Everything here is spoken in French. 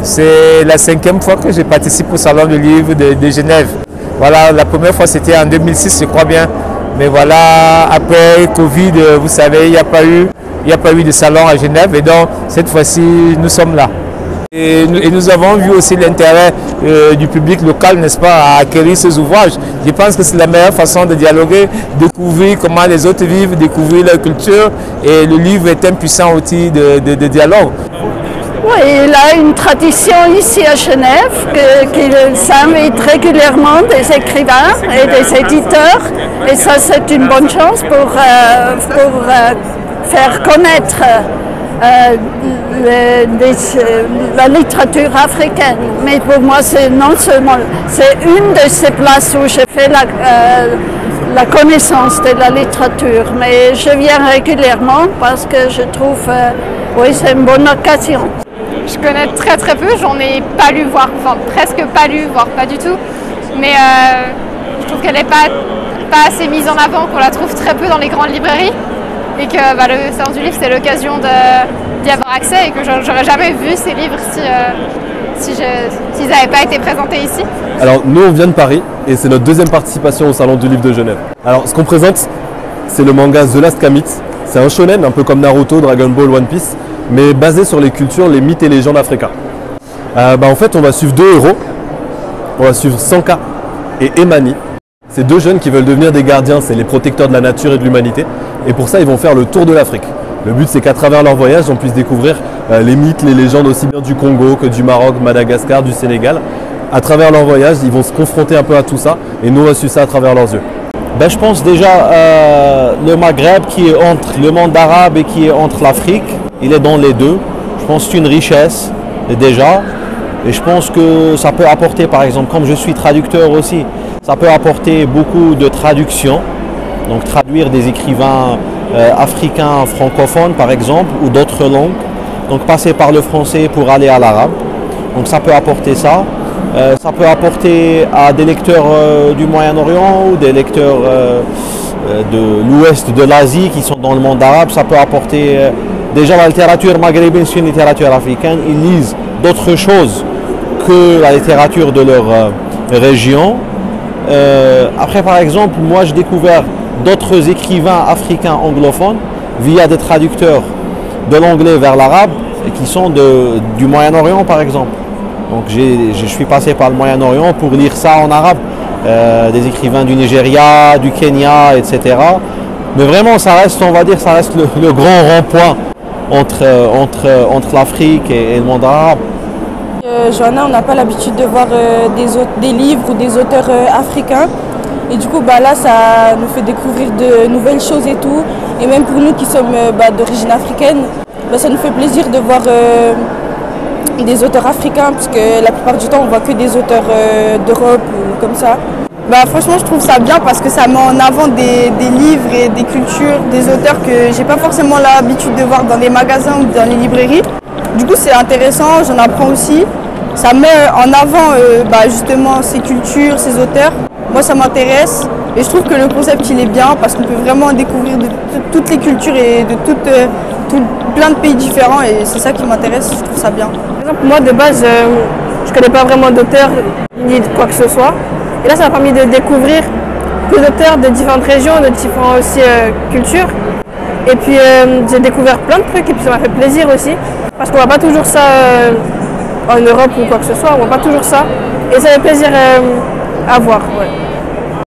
C'est la 5e fois que je participe au Salon du Livre de Genève. Voilà, la première fois c'était en 2006, je crois bien. Mais voilà, après Covid, vous savez, il n'y a pas eu de salon à Genève. Et donc, cette fois-ci, nous sommes là. Et nous avons vu aussi l'intérêt du public local, n'est-ce pas, à acquérir ces ouvrages. Je pense que c'est la meilleure façon de dialoguer, découvrir comment les autres vivent, découvrir leur culture. Et le livre est un puissant outil de dialogue. Oui, il a une tradition ici à Genève qu'il s'invite régulièrement des écrivains et des éditeurs. Et ça, c'est une bonne chance pour faire connaître la littérature africaine. Mais pour moi, c'est non seulement, c'est une de ces places où j'ai fait la connaissance de la littérature. Mais je viens régulièrement parce que je trouve, oui, c'est une bonne occasion. Je connais très peu, j'en ai pas lu, voire enfin presque pas lu, voire pas du tout. Mais je trouve qu'elle n'est pas assez mise en avant, qu'on la trouve très peu dans les grandes librairies. Et que le Salon du Livre, c'est l'occasion d'y avoir accès et que j'aurais jamais vu ces livres s'ils n'avaient pas été présentés ici. Alors nous on vient de Paris et c'est notre deuxième participation au Salon du Livre de Genève. Alors ce qu'on présente, c'est le manga The Last Kamit. C'est un shonen, un peu comme Naruto, Dragon Ball, One Piece, mais basé sur les cultures, les mythes et légendes africains. En fait, on va suivre deux héros. On va suivre Sanka et Emani. C'est deux jeunes qui veulent devenir des gardiens, c'est les protecteurs de la nature et de l'humanité. Et pour ça, ils vont faire le tour de l'Afrique. Le but, c'est qu'à travers leur voyage, on puisse découvrir les mythes, les légendes aussi bien du Congo que du Maroc, Madagascar, du Sénégal. À travers leur voyage, ils vont se confronter un peu à tout ça et nous, on va suivre ça à travers leurs yeux. Je pense déjà le Maghreb qui est entre le monde arabe et qui est entre l'Afrique, il est dans les deux. Je pense que c'est une richesse déjà et je pense que ça peut apporter, par exemple, comme je suis traducteur aussi, ça peut apporter beaucoup de traduction, donc traduire des écrivains africains francophones par exemple ou d'autres langues, donc passer par le français pour aller à l'arabe, donc ça peut apporter ça. Ça peut apporter à des lecteurs du Moyen-Orient ou des lecteurs de l'ouest de l'Asie qui sont dans le monde arabe, ça peut apporter déjà la littérature maghrébine, c'est une littérature africaine, ils lisent d'autres choses que la littérature de leur région. Après par exemple, moi j'ai découvert d'autres écrivains africains anglophones via des traducteurs de l'anglais vers l'arabe qui sont du Moyen-Orient par exemple. Donc je suis passé par le Moyen-Orient pour lire ça en arabe, des écrivains du Nigeria, du Kenya, etc. Mais vraiment ça reste, on va dire, ça reste le grand rond-point entre l'Afrique et le monde arabe. Johanna, on n'a pas l'habitude de voir des livres ou des auteurs africains. Et du coup, là, ça nous fait découvrir de nouvelles choses et tout. Et même pour nous qui sommes d'origine africaine, ça nous fait plaisir de voir des auteurs africains, parce que la plupart du temps, on voit que des auteurs d'Europe ou comme ça. Franchement, je trouve ça bien parce que ça met en avant des livres et des cultures, des auteurs que j'ai pas forcément l'habitude de voir dans les magasins ou dans les librairies. Du coup, c'est intéressant, j'en apprends aussi. Ça met en avant justement ces cultures, ces auteurs. Moi, ça m'intéresse et je trouve que le concept, il est bien parce qu'on peut vraiment découvrir de toutes les cultures et de plein de pays différents et c'est ça qui m'intéresse, je trouve ça bien. Par exemple, moi, de base, je connais pas vraiment d'auteurs ni de quoi que ce soit. Et là, ça m'a permis de découvrir plus d'auteurs de différentes régions, de différentes aussi cultures. Et puis, j'ai découvert plein de trucs et puis ça m'a fait plaisir aussi. Parce qu'on voit pas toujours ça en Europe ou quoi que ce soit, on voit pas toujours ça. Et ça fait plaisir à voir. Ouais.